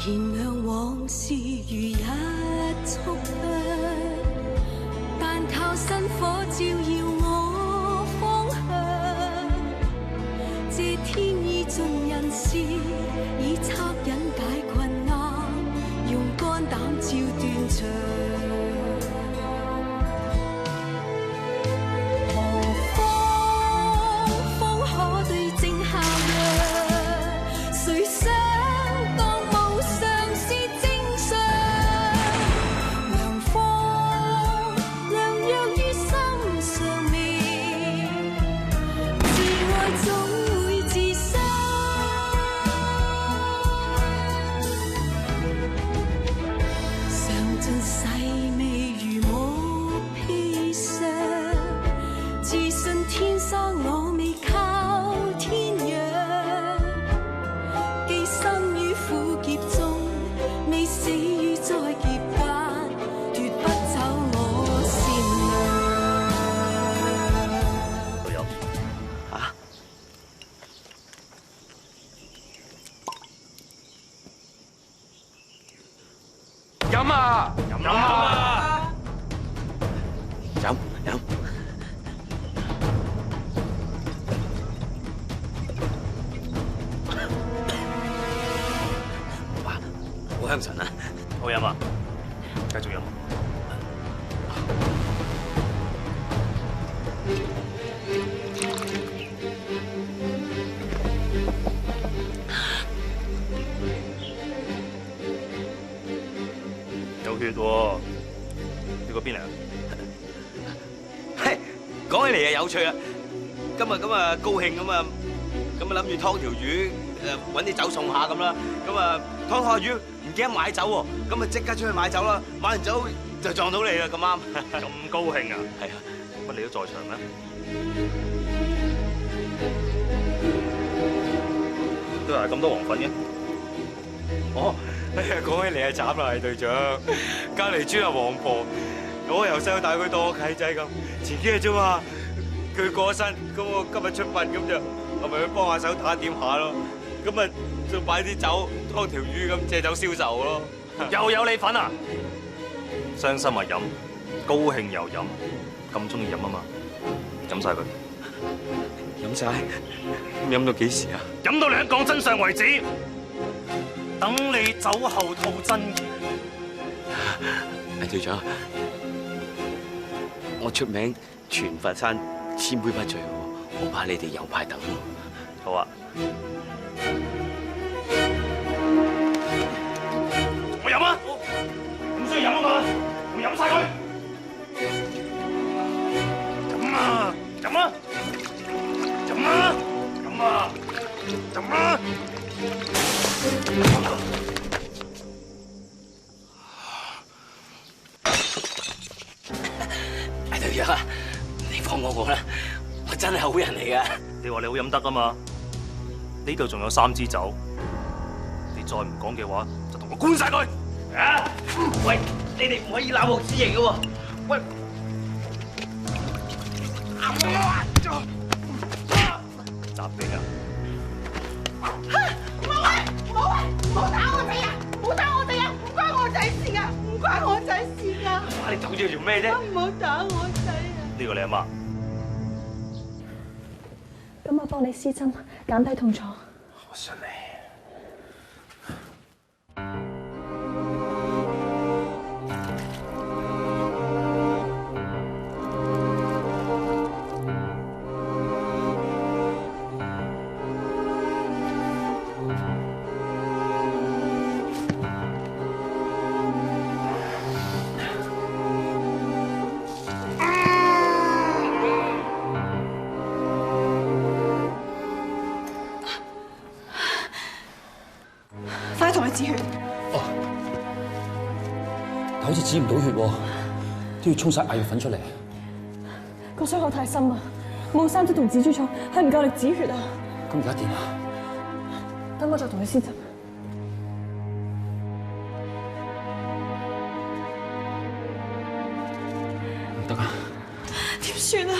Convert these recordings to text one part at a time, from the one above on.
燃亮往事如一束香，但靠薪火照耀我方向。這天意盡人事，以惻隱解困難，用肝膽照斷腸。何方方可對症下藥？誰想？飲啊！飲啊！飲飲。哇，好香醇啊！好飲啊！繼續飲。有血喎！你嗰邊嚟啊？係講起嚟又有趣啊！今日咁啊高興咁啊，諗住劏條魚揾啲酒送下咁啦。咁啊劏下魚唔記得買酒喎，咁啊即刻出去買酒啦。買完酒就撞到你啦，咁啱。咁高興啊？係啊，乜你都在場咩？都係咁多黃粉嘅。哦，哎呀，講起你啊慘啦，隊長，隔離村阿黃婆，我由細到大佢當我契仔咁，前幾日啫嘛，佢過身，咁我今日出殯咁就，我咪去幫下手打點下咯，咁啊就擺啲酒劏條魚咁借酒消愁咯。又有你份啊！傷心啊飲，高興又飲，咁中意飲啊嘛，飲晒佢。飲晒，飲到幾時啊？飲到你肯講真相為止。等你酒後吐真言。隊長，我出名全佛山千杯不醉，我怕你哋有排等。好啊。我飲啊！唔需要飲啊嘛，我飲晒佢。飲啊！飲啊！飲啊！飲啊！飲啊！隊長，你放過我啦，我真係好人嚟噶。你話你好飲得啊嘛？呢度仲有3支酒，你再唔講嘅話，就同我灌晒佢。啊！喂，你哋唔可以濫無私刑噶喎。喂！襲你啊！唔好打我仔啊！唔好打我仔啊！唔關我仔事噶，唔關我仔事噶。你做住做咩啫？唔好打我仔啊！呢個你阿媽。咁我幫你施針，減低痛楚。我信你。快同佢止血。哦，但好似止唔到血喎，都要沖晒艾藥粉出嚟。個傷口太深啊，冇3支同紫珠草，係唔夠力止血啊。咁而家點啊？等我再同佢施針。唔得啊！點算啊？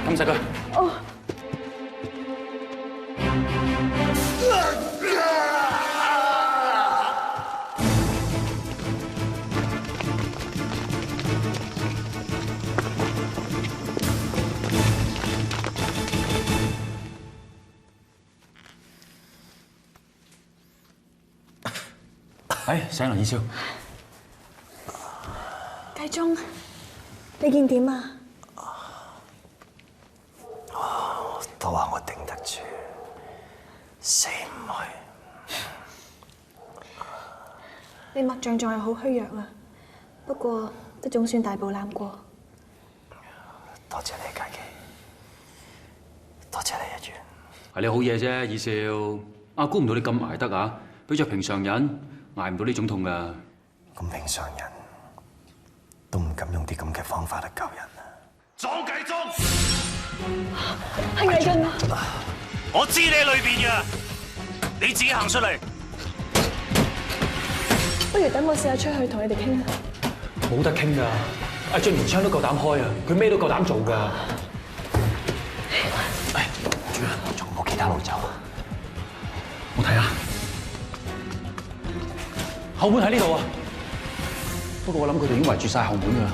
撳實佢。哦。醒啦，以少。繼宗，你見點啊？都話我頂得住，死唔去。你脈象仲係好虛弱啊，不過都總算大步攬過。多謝你，佳琪，多謝你一元。係你好嘢啫，以少。估唔到你咁捱得啊！比着平常人捱唔到呢種痛㗎。咁平常人都唔敢用啲咁嘅方法嚟救人啊！莊繼宗，係魏晉啊！我知你喺裏邊嘅，你自己行出嚟。不如等我試下出去同你哋傾啊！冇得傾㗎，阿俊連槍都夠膽開啊！佢咩都夠膽做㗎。主人，仲有冇其他路走啊？我睇下，後門喺呢度啊！不過我諗佢哋已經圍住晒後門㗎啦。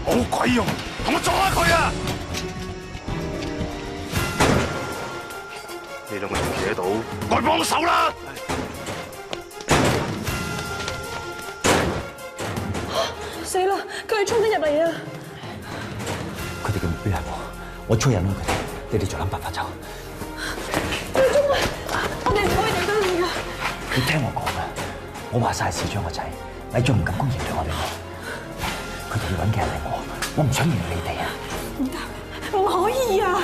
冇鬼用，同我撞下佢啊！你兩個仲企喺度，過嚟幫手啦！死啦！佢哋衝緊入嚟啊！佢哋嘅目標係我催引佢哋，你哋再諗辦法走。繼宗啊！我哋唔可以等到你㗎。你聽我講啊！我話晒市長個仔，你仲唔敢公然對我哋講？佢哋要揾嘅係我唔想連你哋啊！唔得，唔可以啊！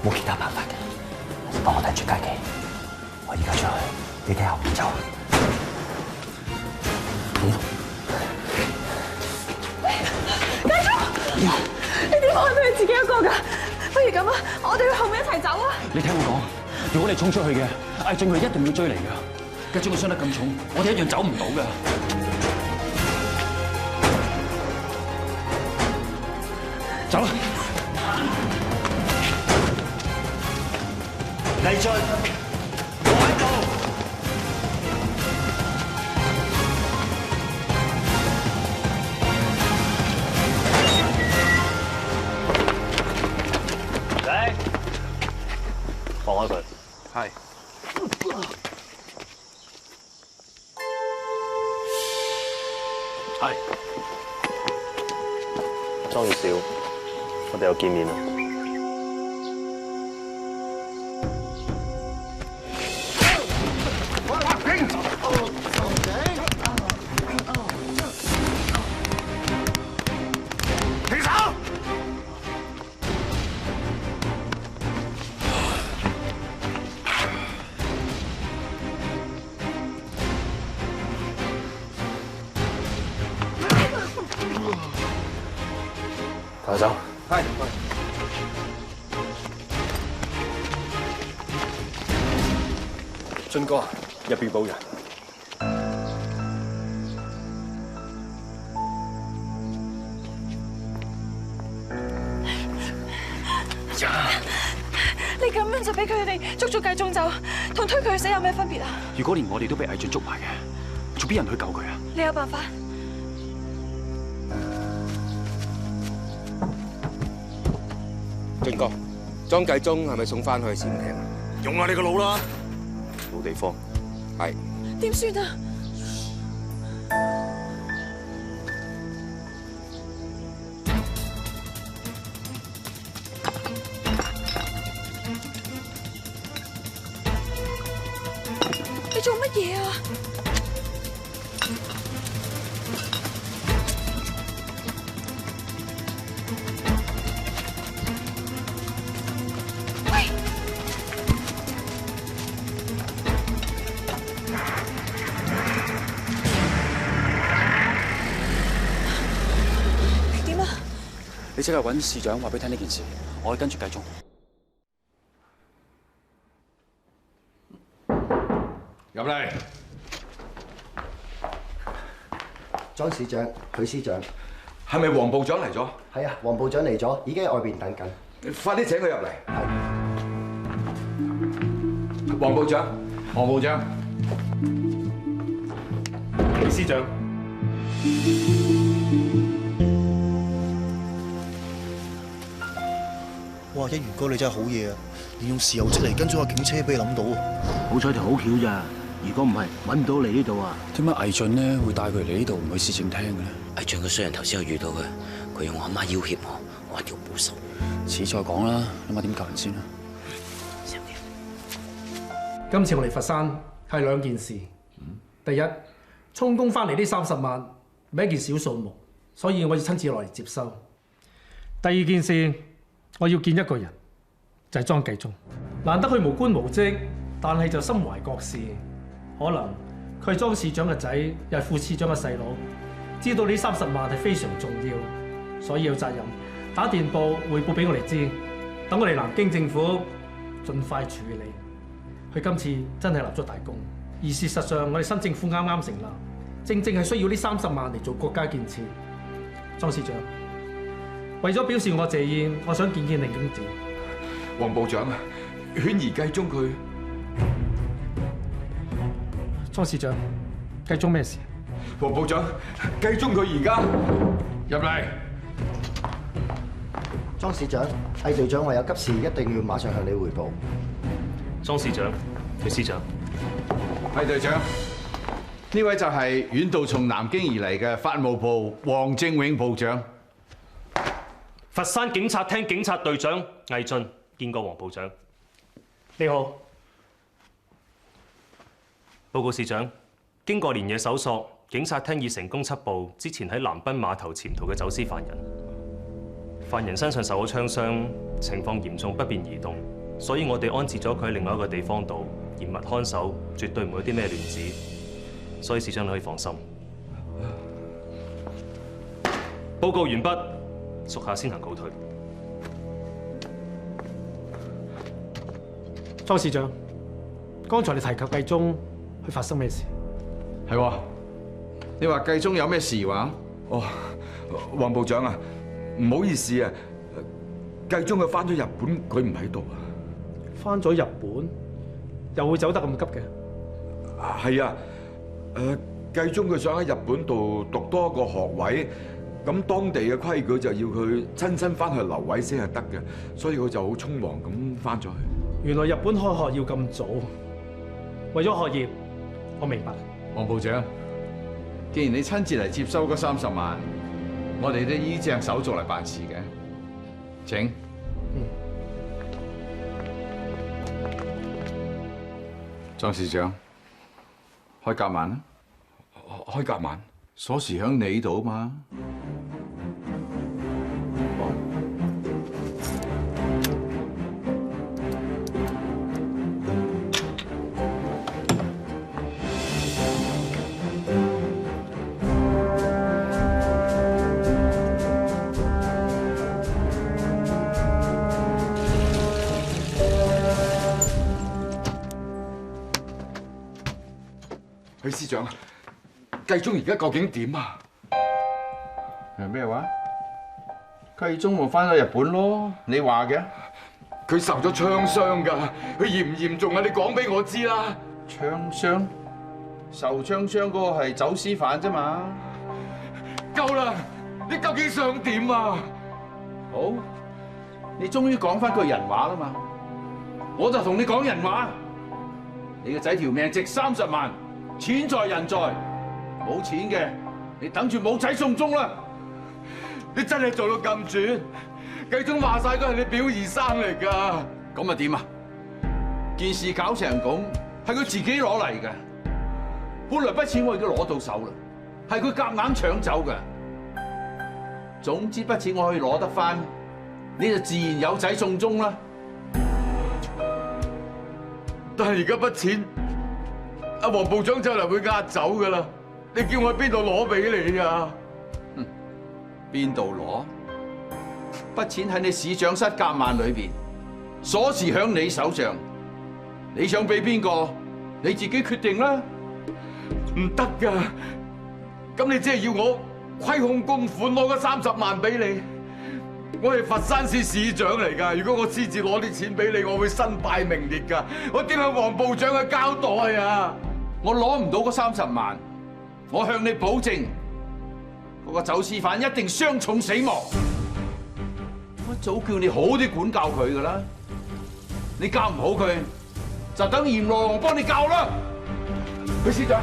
冇其他辦法嘅，你幫我睇住佳琪，我而家出去，你睇後面走。繼宗，你點可以俾佢自己一個㗎？不如咁啊，我哋去後面一齊走啊！你聽我講，如果你衝出去嘅，阿俊佢一定要追嚟㗎。繼宗佢傷得咁重，我哋一樣走唔到㗎。走啦！魏俊，我喺度。嚟，放開佢。係。係。莊月少，我哋又見面啦。停手！抬走。係。俊哥，入邊保人。你咁樣就俾佢哋捉咗繼宗走，同推佢去死有咩分別啊？如果連我哋都被魏俊捉埋嘅，仲邊人去救佢啊？你有辦法？俊哥，莊繼宗係咪送翻去潛艇？用下你個腦啦！冇地方。係。點算啊？你做乜嘢啊？即刻揾市長話俾佢聽呢件事，我會跟住繼續。入嚟，莊市長、許司長，係咪黃部長嚟咗？係啊，黃部長嚟咗，已經喺外邊等緊。快啲請佢入嚟。黃部長，黃部長，許司長。哇！一元哥你真係好嘢啊！連用豉油出嚟跟咗個警車俾你諗到。好彩條好橋咋，如果唔係揾唔到嚟呢度啊！點解魏俊呢會帶佢嚟呢度唔去市政廳嘅咧？魏俊個衰人頭先有遇到佢，佢用我阿媽要挾我一定要報仇。遲再講啦，諗下點救人先啦。今次我嚟佛山係兩件事。第一，充公翻嚟呢30萬唔係一件小數目，所以我要親自落嚟接收。第二件事，我要見一個人，就係莊繼忠。難得佢無官無職，但係就心懷國事。可能佢係莊市長嘅仔，又係副市長嘅細佬，知道呢30萬係非常重要，所以有責任打電報匯報俾我哋知，等我哋南京政府盡快處理。佢今次真係立咗大功，而事實上我哋新政府啱啱成立，正係需要呢30萬嚟做國家建設。莊市長，為咗表示我謝意，我想見你公子。黃部長啊，犬兒繼忠佢。莊市長，繼忠咩事？黃部長，繼忠佢而家入嚟。莊市長，魏隊長話有急事，一定要馬上向你匯報。莊市長，許司長，魏隊長，呢位就係遠道從南京而嚟嘅法務部黃正永部長。佛山警察廳警察隊長魏俊見過黃部長。你好。報告市長，經過連夜搜索，警察廳已成功緝捕之前喺南濱碼頭潛逃嘅走私犯人。犯人身上受咗槍傷，情況嚴重，不便移動，所以我哋安置咗佢喺另外一個地方度，嚴密看守，絕對唔會有啲咩亂子。所以市長你可以放心。報告完畢，屬下先行告退。莊市長，剛才你提及繼忠，佢發生咩事？係喎，你話繼忠有咩事話？哦，黃部長啊，唔好意思啊，繼忠佢翻咗日本，佢唔喺度啊。翻咗日本，又會走得咁急嘅？係啊，繼忠佢想喺日本度讀多一個學位，咁當地嘅規矩就要佢親身翻去留位先係得嘅，所以佢就好匆忙咁翻咗去。原來日本開學要咁早，為咗學業，我明白。黃部長，既然你親自嚟接收嗰30萬，我哋都依正手續嚟辦事嘅。請。莊市長，開夾萬啦！開夾萬，鎖匙響你度啊嘛。許司長，繼忠而家究竟點啊？係咩話？繼忠咪翻咗日本咯？你話嘅？佢受咗槍傷㗎，佢嚴唔嚴重啊？你講俾我知啦。槍傷？受槍傷嗰個係走私犯啫嘛。夠啦！你究竟想點啊？好，你終於講翻句人話啦嘛。我就同你講人話。你個仔條命值30萬。錢在人在，冇錢嘅你等住冇仔送終啦！你真係做到咁絕，繼忠話晒都係你表兒生嚟㗎。咁啊點啊？件事搞成咁，係佢自己攞嚟嘅。本來筆錢我已經攞到手啦，係佢夾硬搶走嘅。總之筆錢我可以攞得翻，你就自然有仔送終啦。但係而家筆錢，阿黃部長就嚟會呃走噶啦，你叫我喺邊度攞俾你啊？邊度攞？筆錢喺你市長室夾萬裏邊，鎖匙響你手上，你想俾邊個，你自己決定啦。唔得噶，咁你即係要我虧空公款攞嗰30萬俾你？我係佛山市市長嚟噶，如果我私自攞啲錢俾你，我會身敗名裂噶。我點向黃部長去交代啊？我攞唔到嗰30萬，我向你保證，嗰個走私犯一定傷重死亡。我早叫你好啲管教佢噶啦，你教唔好佢，就等閻羅王幫你教啦。許司長。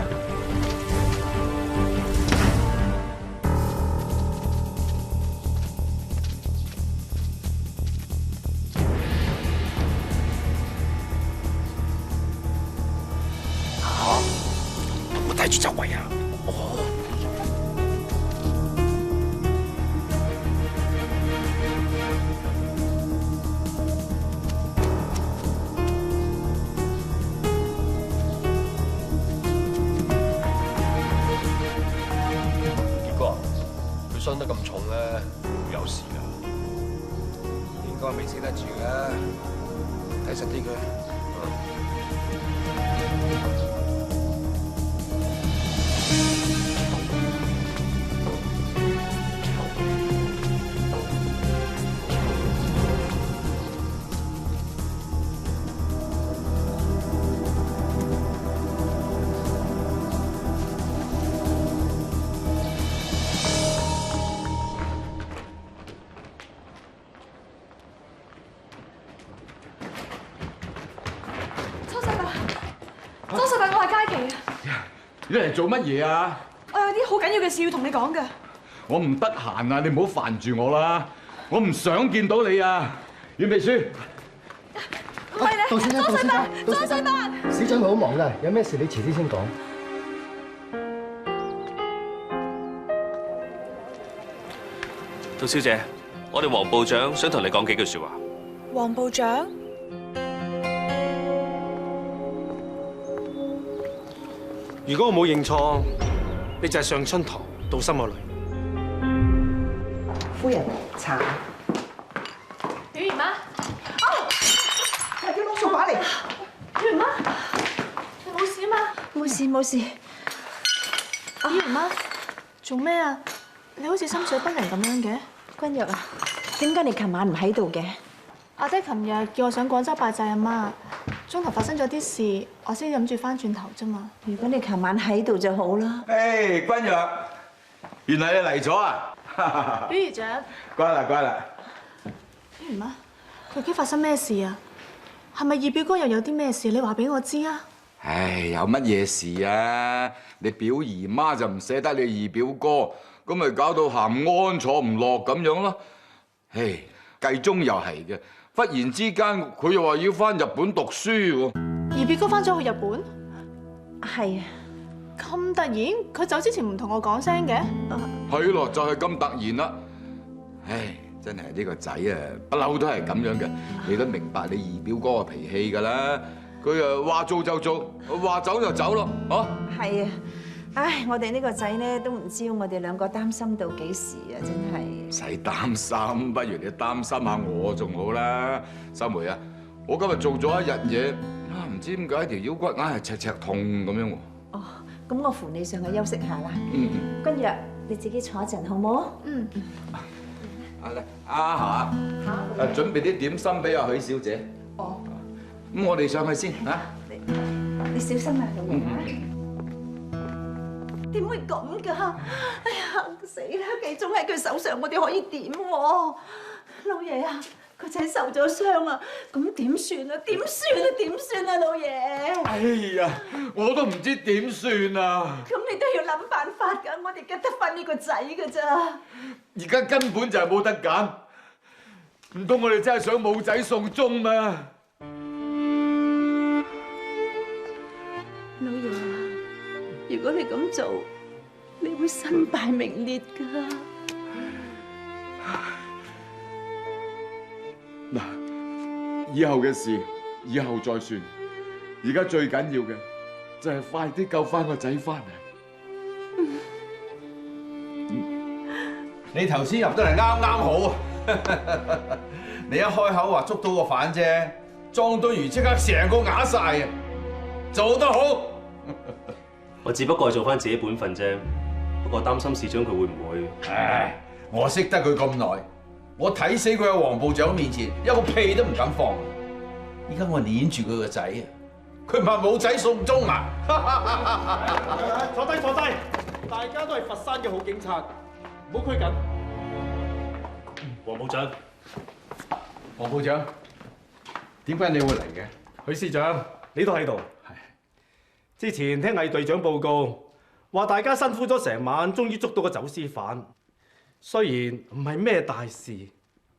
帶住周圍啊！傑哥，佢傷得咁重咧，會有事㗎。應該未死得住嘅，睇實啲佢。你嚟做乜嘢啊？我有啲好緊要嘅事要同你講㗎。我唔得閒啊！你唔好煩住我啦，我唔想見到你啊！阮秘書，唔係你，莊世伯，市長佢好忙㗎，有咩事你遲啲先講。杜小姐，我哋黃部長想同你講幾句説話。黃部長。如果我冇認錯，你就係上春堂杜心個女。夫人，茶。表姨媽，快啲攞掃把嚟！表姨媽，你冇事嘛？冇事冇事。表姨媽，做咩啊？你好似心水不寧咁樣嘅。君若啊，點解你琴晚唔喺度嘅？阿爹琴日叫我上廣州拜祭阿媽，中途發生咗啲事，我先諗住翻轉頭啫嘛。如果你琴晚喺度就好啦。誒，君若，原來你嚟咗啊！表姨丈，乖啦乖啦。表姨媽，究竟發生咩事啊？係咪二表哥又有啲咩事？你話俾我知啊！唉，有乜嘢事啊？你表姨媽就唔捨得你二表哥，咁咪搞到鹹安坐唔落咁樣咯。唉，計中又係嘅。忽然之間，佢又話要翻日本讀書喎。二表哥翻咗去日本？係啊。咁突然？佢走之前唔同我講聲嘅？係咯，就係咁突然啦。唉，真係呢個仔啊，不嬲都係咁樣嘅。你都明白你二表哥嘅脾氣㗎啦。佢啊話做就做，話走就走咯，嚇。係啊。唉，我哋呢個仔咧都唔知我哋兩個擔心到幾時啊！真係唔使擔心，不如你擔心下我仲好啦。三梅啊，我今日做咗一日嘢，啊唔知點解條腰骨硬係赤赤痛咁樣喎。哦，咁我扶你上去休息下啦。君若，你自己坐一陣好冇？阿霞，準備啲點心俾阿許小姐。哦。咁我哋上去先嚇。你小心啊，老爺啊！點會咁㗎？哎呀，死啦！計中喺佢手上，我哋可以點喎？老爺啊，個仔受咗傷啊，咁點算啊？點算啊？點算啊，老爺？哎呀，我都唔知點算啊！咁你都要諗辦法㗎，我哋得返呢個仔㗎咋？而家根本就係冇得揀，唔通我哋真係想冇仔送終咩？老爺啊，如果你咁做，你會身敗名裂㗎。嗱，以後嘅事以後再算，而家最緊要嘅就係快啲救翻個仔翻嚟。你頭先入得嚟啱啱好，你一開口話捉到個犯啫，莊敦如即刻成個啞晒啊！做得好。我只不過係做翻自己本分啫，不過擔心市長佢會唔會？唉，我識得佢咁耐，我睇死佢喺黃部長面前一個屁都唔敢放。而家我攆住佢個仔啊，佢唔係冇仔送終啊！坐低坐低，大家都係佛山嘅好警察，唔好拘謹。黃部長，黃部長，點解你會嚟嘅？許司長，你都喺度。之前聽魏隊長報告，話大家辛苦咗成晚，終於捉到個走私犯。雖然唔係咩大事，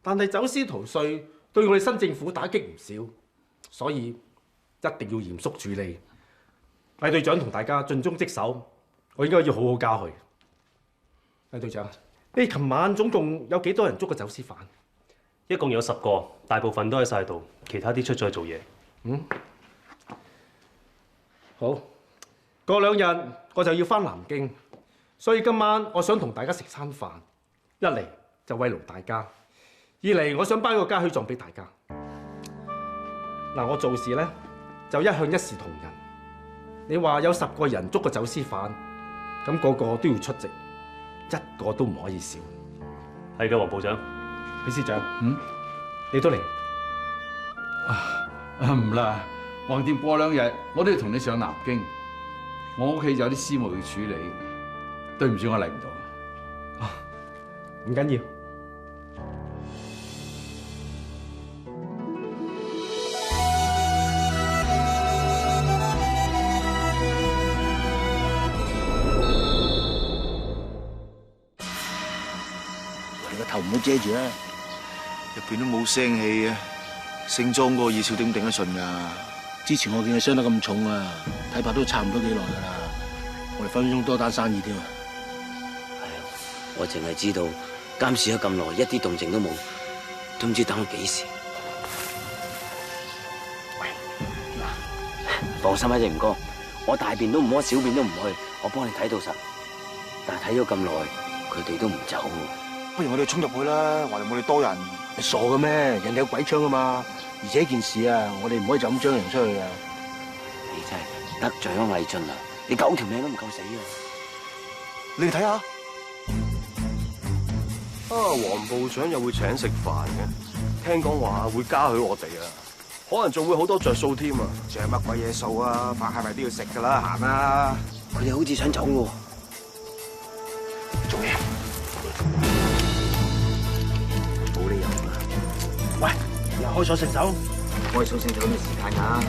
但係走私逃稅對我哋新政府打擊唔少，所以一定要嚴肅處理。魏隊長同大家盡忠職守，我應該要好好加佢。魏隊長，你琴晚總共有幾多人捉個走私犯？一共有10個，大部分都喺晒度，其他啲出咗去做嘢。嗯，好。過2日我就要返南京，所以今晚我想同大家食餐飯。一嚟就慰勞大家，二嚟我想頒個嘉許狀俾大家。嗱，我做事咧就一向一視同仁。你話有10個人捉個走私犯，咁個個都要出席，一個都唔可以少。係嘅，黃部長。許司長，你都嚟？唔啦，橫掂過2日我都要同你上南京，我屋企就有啲私務要處理，對唔住我嚟唔到。唔緊要。你個頭唔好遮住啦，入邊都冇聲氣啊！姓莊嗰個葉少點頂得順㗎？之前我見佢傷得咁重啊，睇怕都差唔多幾耐㗎啦。我哋分分鐘多單生意添啊！我淨係知道監視咗咁耐，一啲動靜都冇，都唔知等咗幾時。喂，放心啦，隻吳哥，我大便都唔屙，小便都唔去，我幫你睇到實。但係睇咗咁耐，佢哋都唔走。不如我哋衝入去啦，話你冇你多人。你傻嘅咩？人哋有鬼槍啊嘛！而且件事啊，我哋唔可以就咁張揚出去啊！你真係得罪咗魏俊啊！你9條命都唔夠死啊！你哋睇下。黃部長又會請食飯嘅，聽講話會嘉許我哋啊，可能仲會好多着數添啊！着乜鬼嘢數啊？飯係咪都要食㗎啦？行啦！佢哋好似想走喎，做咩？冇理由啊！喂，又開鎖食酒，開鎖食酒咩時間㗎？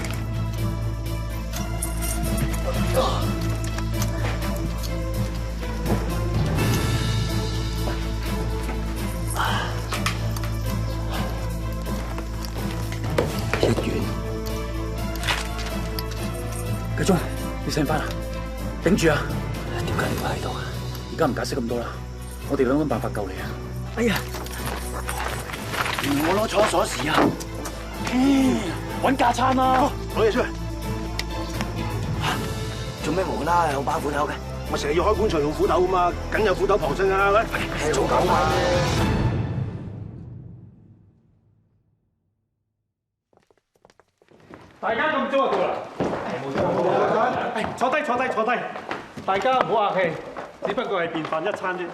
繼忠，你醒翻啦，頂住啊！點解你會喺度啊？而家唔解釋咁多啦，我哋諗辦法救你啊！哎呀，原來我攞錯鎖匙啊！揾架撐啊！攞嘢出嚟！做咩無啦啦有把斧頭嘅？我成日要開棺材用斧頭噶嘛，梗有斧頭旁身啊！喂，做狗啊！大家咁早就到啦。坐低坐低坐低，大家唔好客氣，只不過係便飯一餐啫。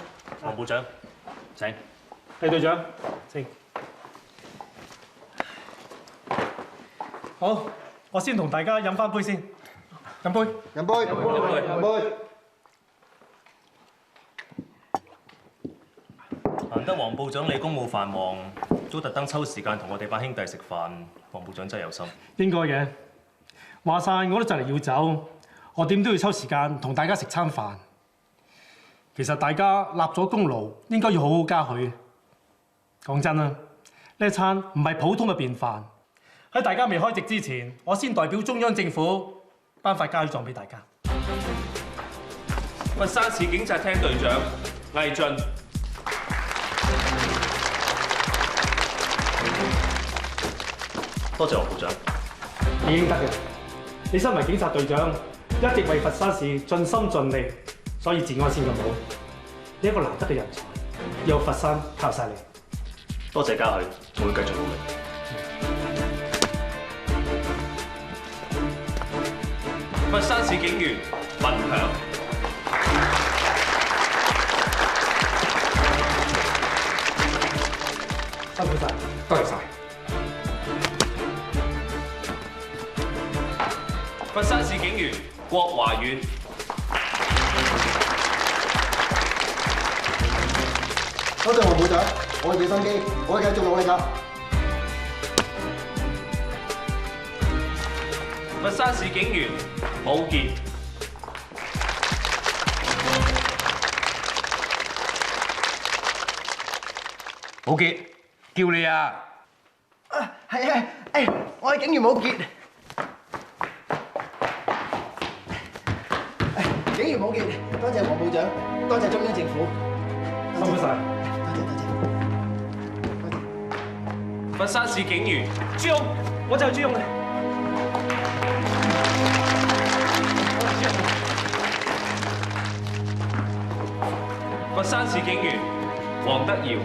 黃部長，請。係隊長，請。好，我先同大家飲翻杯先，飲杯，飲杯，飲杯。難得黃部長你公務繁忙，都特登抽時間同我哋班兄弟食飯，黃部長真係有心。應該嘅，話晒我都就嚟要走，我點都要抽時間同大家食餐飯。其實大家立咗功勞，應該要好好嘉許。講真啦，呢一餐唔係普通嘅便飯。喺大家未開席之前，我先代表中央政府頒發嘉許狀俾大家。佛山市警察廳隊長魏俊。多謝黃部長，你應得嘅。你身為警察隊長，一直為佛山市盡心盡力，所以治安先咁好。你一個難得嘅人才，以後佛山靠晒你。多謝嘉許，我會繼續努力。佛山市警員文強。辛苦晒，多謝晒。佛山市警員郭華遠。多謝黃部長，我會俾心機，我會繼續努力㗎。佛山市警員武傑。武傑，叫你啊！係啊，我係警員武傑。警員武傑，多謝黃部長，多謝中央政府，辛苦晒。佛山市警員朱勇，我就係朱勇啦。佛山市警員黃德耀。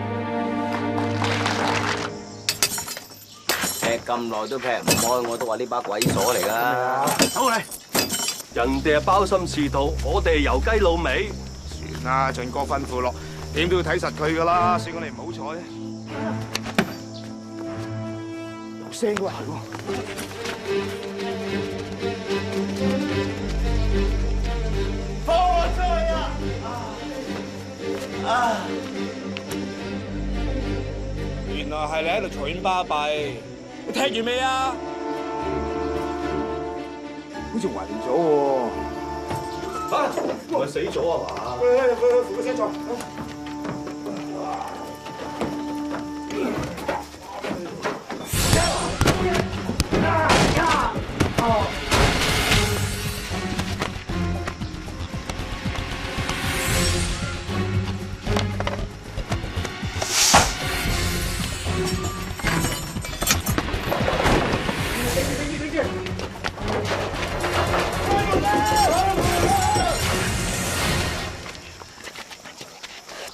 劈咁耐都劈唔開，我都話呢把鬼鎖嚟啦。走嚟！人哋係包心刺肚，我哋係油雞滷味。算啦，俊哥吩咐落，點都要睇實佢噶啦，算我哋唔好彩。有聲喎，係喎。放我出去啊！原來係你喺度隨巴閉，你聽完未啊？好似暈咗喎！嚇，唔係死咗啊嘛？扶佢先坐。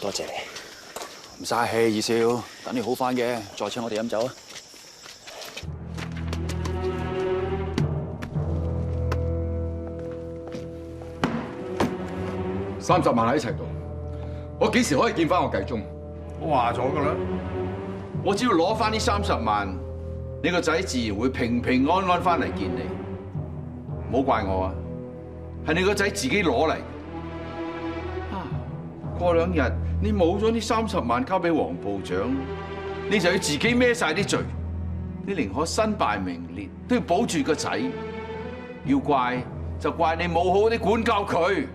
多謝你，唔嘥氣，二少，等你好翻嘅，再請我哋飲酒啊！30萬喺一齊度，我幾時可以見翻我繼忠？我話咗噶啦，我只要攞翻呢30萬，你個仔自然會平平安安翻嚟見你。唔好怪我啊，係你個仔自己攞嚟。過2日你冇咗呢30萬交俾黃部長，你就要自己孭晒啲罪。你寧可身敗名裂，都要保住個仔。要怪就怪你冇好啲管教佢。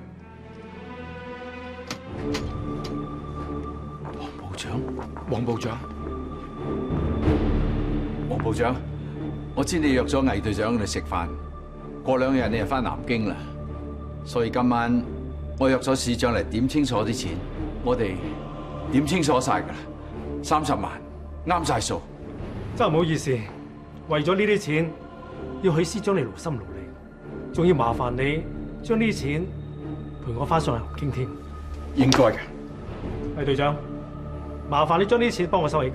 黃部長，黃部長，我知你約咗魏隊長嚟食飯，過2日你就翻南京啦，所以今晚我約咗市長嚟點清楚啲錢，我哋點清楚晒噶啦，30萬啱晒數。真係唔好意思，為咗呢啲錢，要許司長你勞心勞力，仲要麻煩你將呢啲錢陪我翻上南京添。應該嘅，魏隊長。麻煩你將呢啲錢幫我收起佢，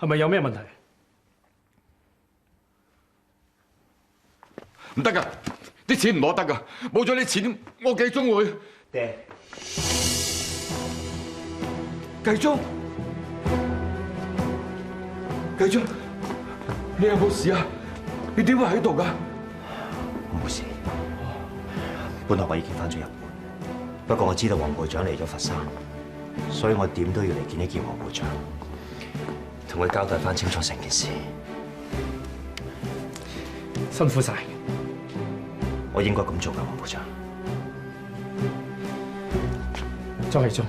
係咪有咩問題？唔得噶，啲錢唔攞得噶，冇咗啲錢，我繼忠會。爹，繼忠，繼忠，你有冇事啊？你點會喺度噶？我冇事，本來我已經翻咗日本。不過我知道黃部長嚟咗佛山，所以我點都要嚟見一見黃部長，同佢交代翻清楚成件事。辛苦晒，我應該咁做㗎，黃部長。莊繼忠，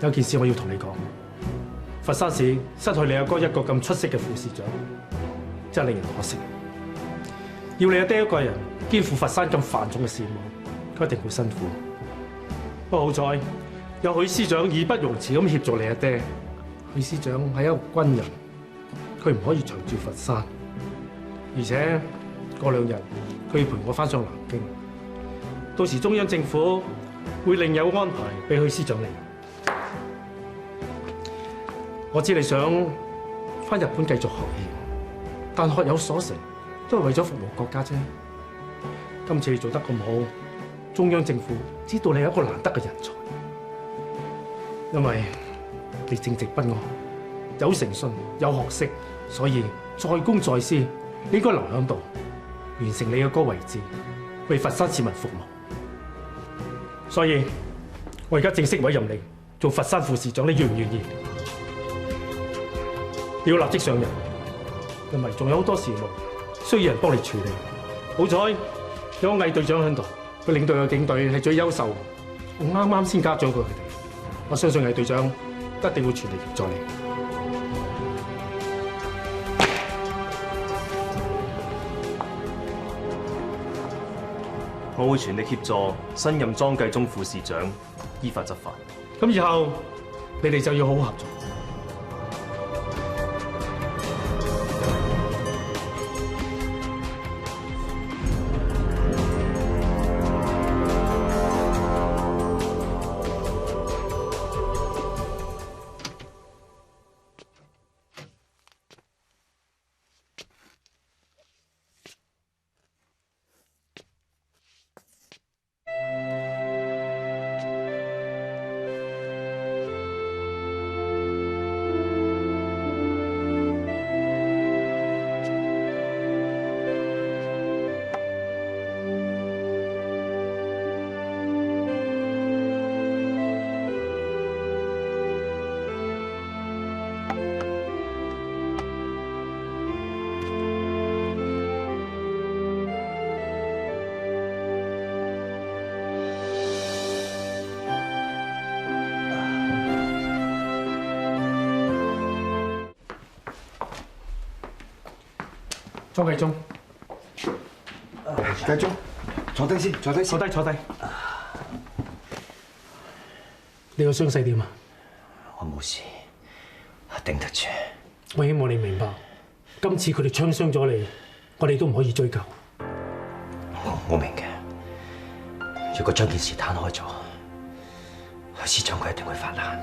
有件事我要同你講。佛山市失去你阿哥一個咁出色嘅副市長，真係令人可惜。要你阿爹一個人肩負佛山咁繁重嘅事務，佢一定好辛苦。不過好在有許司長義不容辭咁協助你阿爹。許司長係一個軍人，佢唔可以長駐佛山，而且過2日佢要陪我翻上南京。到時中央政府會另有安排俾許司長嚟。我知你想返日本繼續學業，但學有所成都係為咗服務國家啫。今次你做得咁好，中央政府知道你係一個難得嘅人才，因為你正直不阿、有誠信、有學識，所以在公在私，你應該留喺度，完成你嘅嗰個位置，為佛山市民服務。所以，我而家正式委任你做佛山副市長，你願唔願意？你要立即上任，因為仲有好多事務需要人幫你處理。好彩有個魏隊長喺度，佢領導嘅警隊係最優秀，我啱啱先加獎過佢哋。我相信魏隊長一定會全力協助你。我會全力協助新任莊繼宗副市長依法執法。咁以後你哋就要好好合作。莊繼宗，繼宗，坐低先，坐低先。坐低，坐低。你個傷勢點啊？我冇事，頂得住。我希望你明白，今次佢哋槍傷咗你，我哋都唔可以追究。我明嘅。如果將件事攤開咗，許司長佢一定會發難，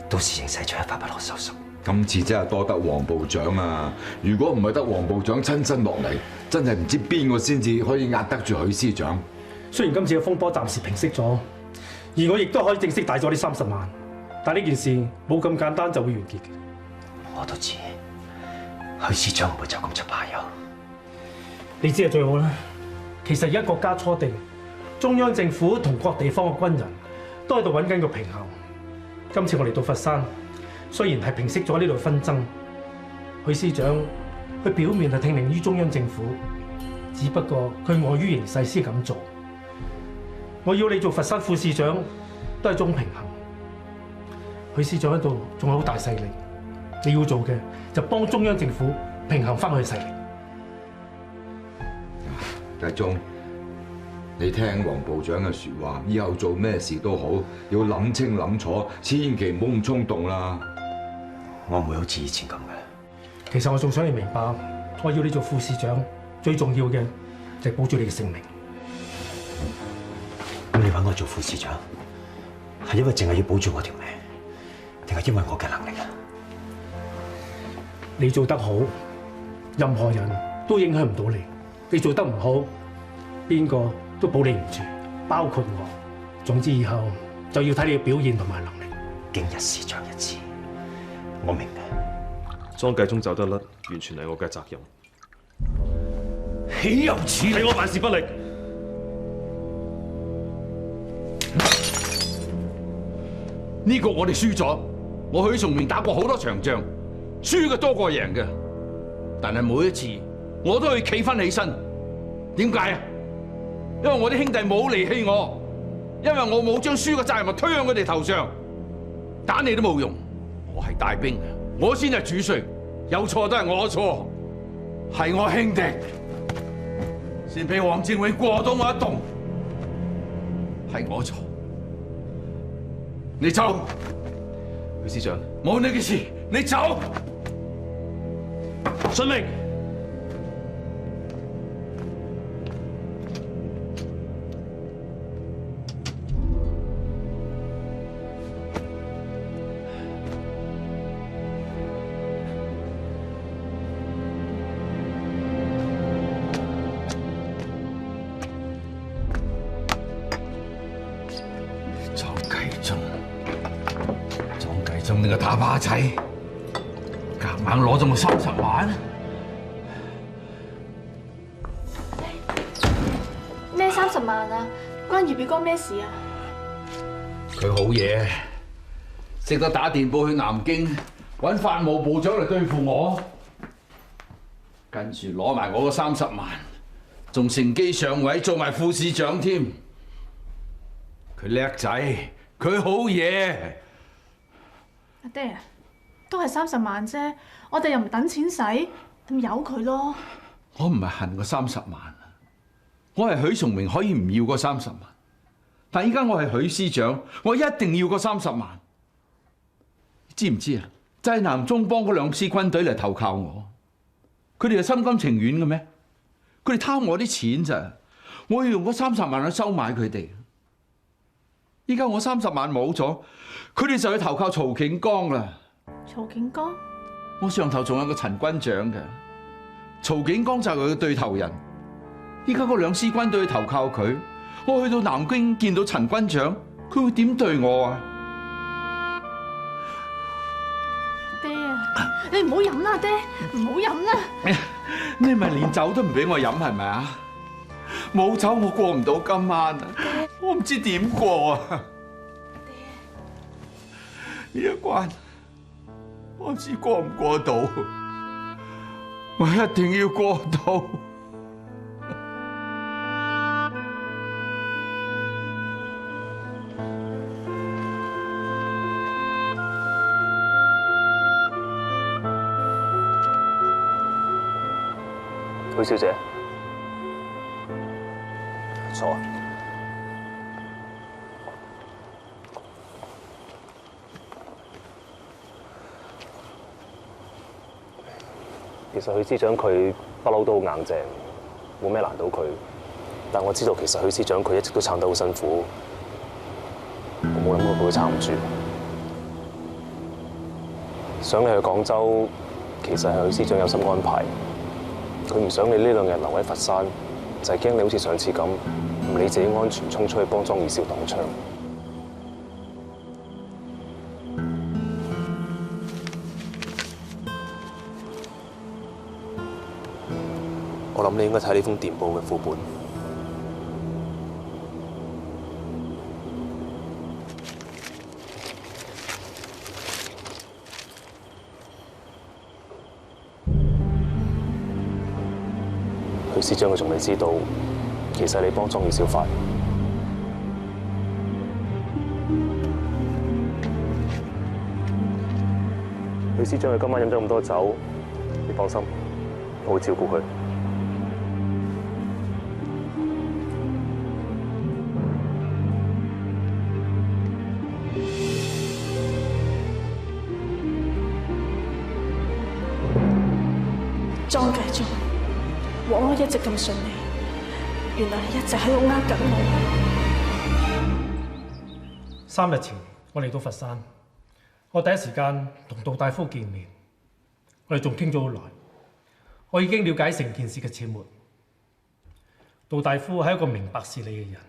到時形勢就一發不可收拾。今次真係多得黃部長啊！如果唔係得黃部長親身落嚟，真係唔知邊個先至可以壓得住許司長。雖然今次嘅風波暫時平息咗，而我亦都可以正式帶咗呢30萬，但呢件事冇咁簡單就會完結嘅。我都知，許司長唔會就咁出把油。你知係最好啦。其實而家國家初定，中央政府同各地方嘅軍人都喺度揾緊個平衡。今次我嚟到佛山，雖然係平息咗呢度紛爭，許司長佢表面係聽命於中央政府，只不過佢礙於形勢先咁做。我要你做佛山副市長，都係種平衡。許司長喺度仲有好大勢力，你要做嘅就幫中央政府平衡翻佢嘅勢力。繼宗，你聽黃部長嘅説話，以後做咩事都好，要諗清諗楚，千祈唔好咁衝動啦。我唔會好似以前咁嘅。其實我仲想你明白，我要你做副市長，最重要嘅就係保住你嘅性命。咁你揾我做副市長，係因為淨係要保住我條命，定係因為我嘅能力啊？你做得好，任何人都影響唔到你；你做得唔好，邊個都保你唔住，包括我。總之以後就要睇你嘅表現同埋能力。經一事長一智，我明嘅。莊繼宗走得甩，完全係我嘅責任。豈有此理！係我辦事不力。呢個我哋輸咗，我許崇明打過好多場仗，輸嘅多過贏嘅，但係每一次我都可以企翻起身。點解啊？因為我啲兄弟冇離棄我，因為我冇將輸嘅責任推向佢哋頭上，打你都冇用。我係大兵，我先係主帥，有錯都係我錯，係我兄弟先俾黃政永過到我一棟，係我錯。你走，許司長，冇你嘅事，你走。遵命。你個打靶仔，夾硬攞咗我30萬。咩30萬啊？關葉宇哥咩事啊？佢好嘢，識得打電報去南京揾法務部長嚟對付我，跟住攞埋我個30萬，仲乘機上位做埋副市長添。佢叻仔，佢好嘢。阿爹啊，都係30萬啫，我哋又唔等錢使，咁由佢咯。我唔係恨個30萬，我係許崇明可以唔要個30萬，但依家我係許司長，我一定要個30萬。知唔知啊？就係南中幫嗰兩支軍隊嚟投靠我，佢哋係心甘情願嘅咩？佢哋貪我啲錢咋？我要用嗰30萬去收買佢哋。依家我30萬冇咗，佢哋就去投靠曹景剛啦。曹景剛？我上頭仲有個陳軍長嘅，曹景剛就係佢嘅對頭人。依家嗰兩支軍隊去投靠佢，我去到南京見到陳軍長，佢會點對我啊？爹啊，你唔好飲啦，爹，唔好飲啦。你咪連酒都唔俾我飲係咪啊？冇酒我過唔到今晚啊！我唔知點過啊！呢一關我唔知過唔過到，我一定要過到。許小姐，坐。其實許司長佢不嬲都好硬淨，冇咩難到佢。但我知道其實許司長佢一直都撐得好辛苦，我冇諗過佢會撐唔住。想你去廣州，其實係許司長有心安排。佢唔想你呢2日留喺佛山，就係驚你好似上次咁，唔理自己安全，衝出去幫莊二少擋槍。我諗你應該睇呢封電報嘅副本。許司長佢仲未知道，其實你幫莊二少發。許司長佢今晚飲咗咁多酒，你放心，我會照顧佢。莊繼忠，枉我一直咁順利，原來你一直喺度呃緊我。3日前，我嚟到佛山，我第一時間同杜大夫見面，我哋仲傾咗好耐。我已經了解成件事嘅始末。杜大夫係一個明白事理嘅人，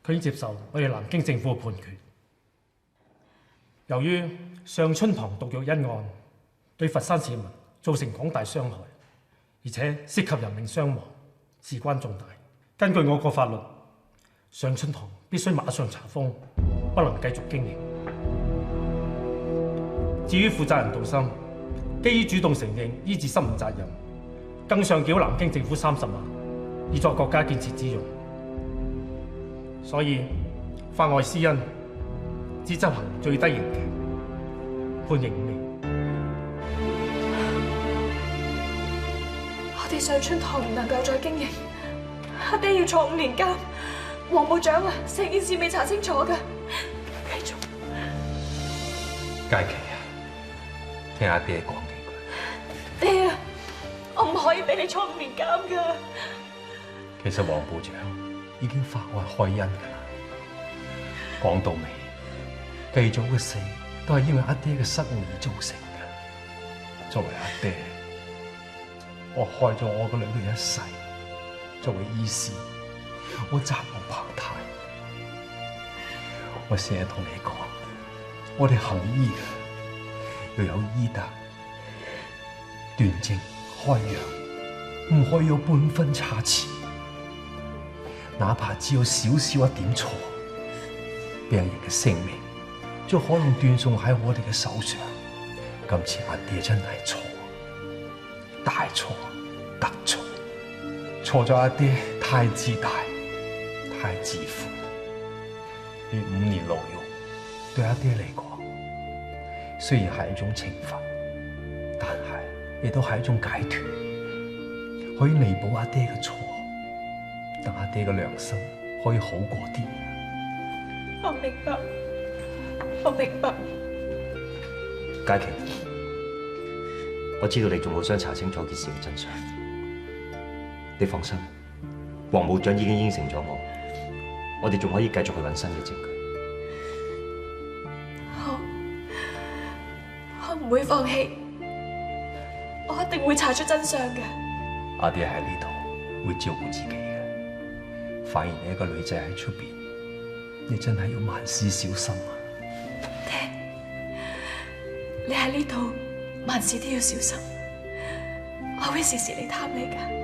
佢已經接受我哋南京政府嘅判決。由於上春堂毒藥一案對佛山市民造成廣大傷害，而且涉及人命傷亡，事關重大。根據我國法律，上春堂必須馬上查封，不能繼續經營。至於負責人杜琛，基於主動承認醫治失誤責任，更上繳南京政府30萬，以作國家建設之用。所以法外施恩，只執行最低刑期，判刑5年。我哋上春堂唔能夠再經營，阿爹要坐5年監。黃部長啊，成件事未查清楚㗎，繼續。佳琪啊，聽阿爹講幾句。爹啊，我唔可以俾你坐5年監㗎。其實黃部長已經發外開恩㗎啦。講到尾，繼祖嘅死都係因為阿爹嘅失誤而造成嘅。作為阿爹，我害咗我個女嘅一世。作為醫師，我責無旁貸。我成日同你講，我哋行醫嘅又有醫德，端正開揚，唔可以有半分差池。哪怕只有少少一點錯，病人嘅性命就可能斷送喺我哋嘅手上。今次阿爹真係錯，大錯特錯，錯咗阿爹太自大、太自負。呢5年牢獄對阿爹嚟講，雖然係一種懲罰，但係亦都係一種解脫，可以彌補阿爹嘅錯。等阿爹嘅良心可以好過啲。我明白，我明白。佳琪，我知道你仲好想查清楚件事嘅真相。你放心，黃部長已經應承咗我哋仲可以繼續去揾新嘅證據。我唔會放棄，我一定會查出真相嘅。阿爹喺呢度會照顧自己嘅。發現你一個女仔喺出邊，你真係要萬事小心啊！爹，你喺呢度萬事都要小心，我會時時嚟探你㗎。